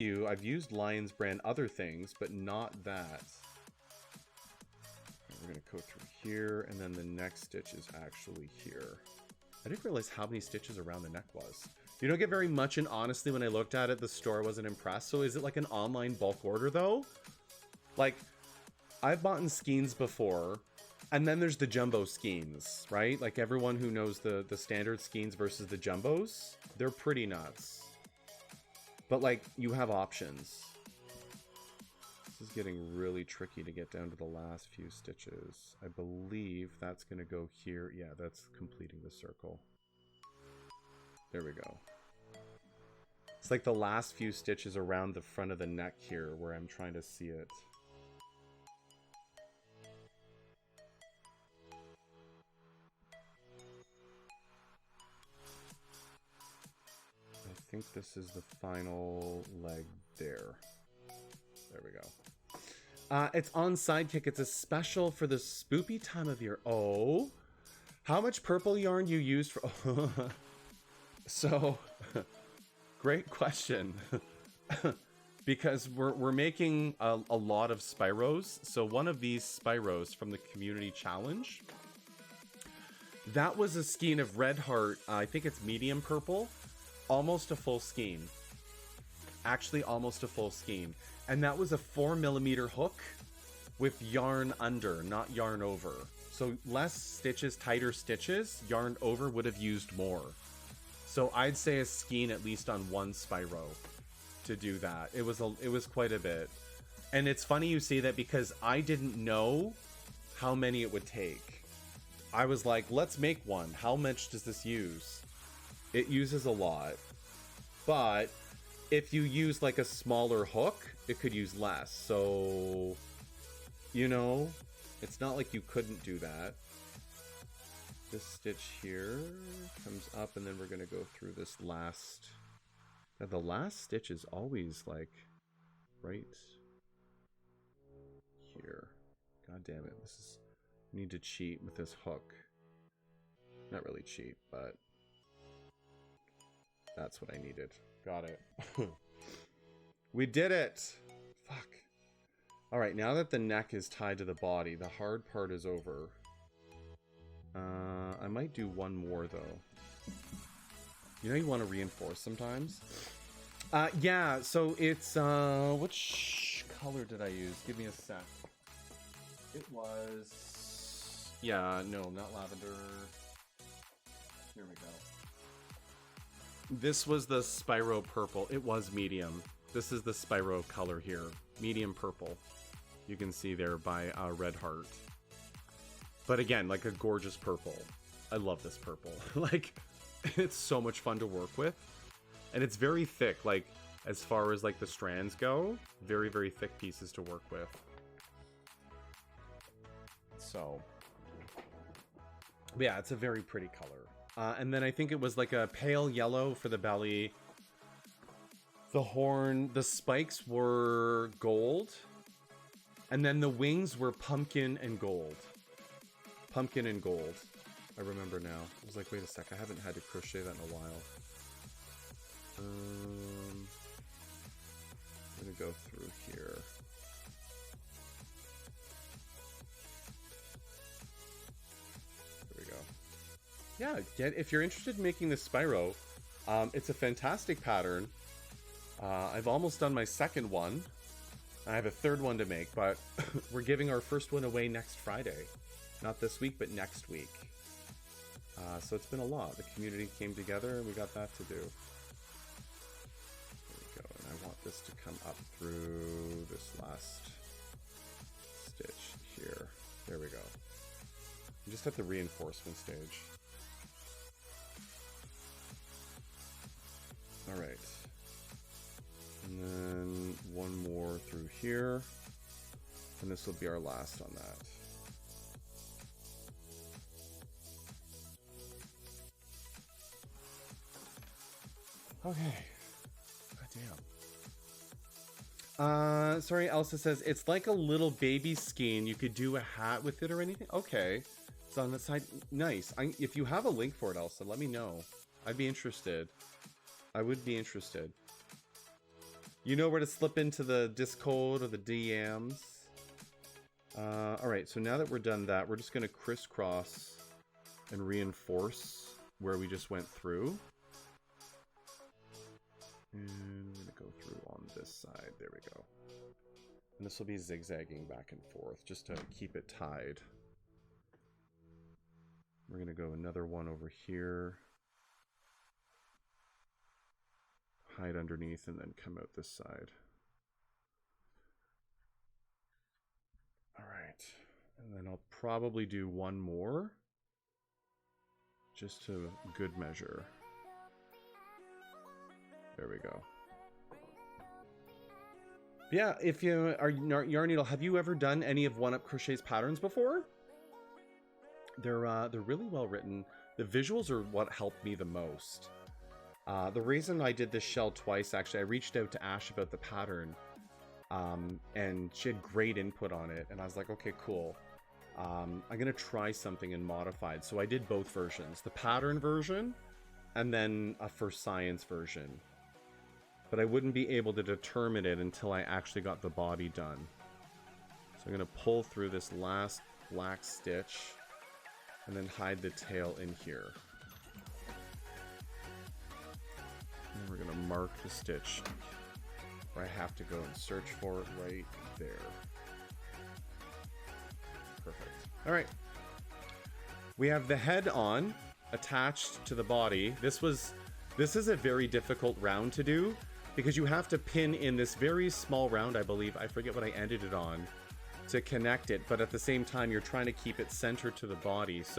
I've used Lion's brand other things, but not that. We're going to go through here, and then the next stitch is actually here. I didn't realize how many stitches around the neck was. You don't get very much, and honestly, when I looked at it, the store wasn't impressed. So is it like an online bulk order, though? Like, I've bought in skeins before, and then there's the jumbo skeins, right? Like, everyone who knows the standard skeins versus the jumbos, they're pretty nuts. But, like, you have options. This is getting really tricky to get down to the last few stitches. I believe that's going to go here. Yeah, that's completing the circle. There we go. It's like the last few stitches around the front of the neck here where I'm trying to see it. I think this is the final leg there. There we go. It's on Sidekick. It's a special for the spoopy time of year. Oh, how much purple yarn you used for... So, great question. Because we're making a lot of Spyros. So one of these Spyros from the Community Challenge, that was a skein of Red Heart. I think it's medium purple. Almost a full skein. Actually, almost a full skein. And that was a 4mm hook with yarn under, not yarn over. So less stitches, tighter stitches, yarn over would have used more. So I'd say a skein at least on one Spyro to do that. It was quite a bit. And it's funny you say that because I didn't know how many it would take. I was like, let's make one. How much does this use? It uses a lot. But if you use like a smaller hook, it could use less. So, you know, it's not like you couldn't do that. This stitch here comes up, and then we're going to go through this last... Now, the last stitch is always like right here. God damn it. This is... I need to cheat with this hook. Not really cheat, but that's what I needed. Got it. We did it! Fuck. Alright, now that the neck is tied to the body, the hard part is over. I might do one more, though. You know you want to reinforce sometimes? Yeah, so it's, which color did I use? Give me a sec. It was... Yeah, no, not lavender. Here we go. This was the Spyro purple. It was medium. This is the Spyro color here. Medium purple. You can see there by Red Heart. But again, like a gorgeous purple. I love this purple. Like, it's so much fun to work with. And it's very thick, like, as far as, like, the strands go. Very, very thick pieces to work with. So, yeah, it's a very pretty color. And then I think it was like a pale yellow for the belly. The horn, the spikes were gold. And then the wings were pumpkin and gold. Pumpkin and gold. I remember now. I was like, wait a sec, I haven't had to crochet that in a while. I'm gonna go through here. There we go. Yeah, if you're interested in making this Spyro, it's a fantastic pattern. I've almost done my second one. I have a third one to make, but we're giving our first one away next Friday. Not this week, but next week. So it's been a lot. The community came together and we got that to do. There we go. And I want this to come up through this last stitch here. There we go. I'm just at the reinforcement stage. Alright. And then one more through here. And this will be our last on that. Okay. God damn. Sorry, Elsa says, it's like a little baby skein. You could do a hat with it or anything? Okay. It's on the side. Nice. If you have a link for it, Elsa, let me know. I'd be interested. I would be interested. You know where to slip into the Discord or the DMs. Alright, so now that we're done that, we're just going to crisscross and reinforce where we just went through. And we're going to go through on this side. There we go. And this will be zigzagging back and forth just to keep it tied. We're going to go another one over here. Hide underneath and then come out this side. Alright. And then I'll probably do one more. Just to good measure. There we go. Yeah, if you are Yarn Needle, have you ever done any of One Up Crochet's patterns before? They're really well written. The visuals are what helped me the most. The reason I did this shell twice, actually, I reached out to Ash about the pattern, and she had great input on it, and I was like, okay, cool. I'm gonna try something in modified. So I did both versions, the pattern version, and then a for science version. But I wouldn't be able to determine it until I actually got the body done. So I'm gonna pull through this last black stitch, and then hide the tail in here. And we're gonna mark the stitch where I have to go and search for it right there. Perfect. All right. We have the head on, attached to the body. This is a very difficult round to do because you have to pin in this very small round, I believe. I forget what I ended it on to connect it, but at the same time, you're trying to keep it centered to the body. So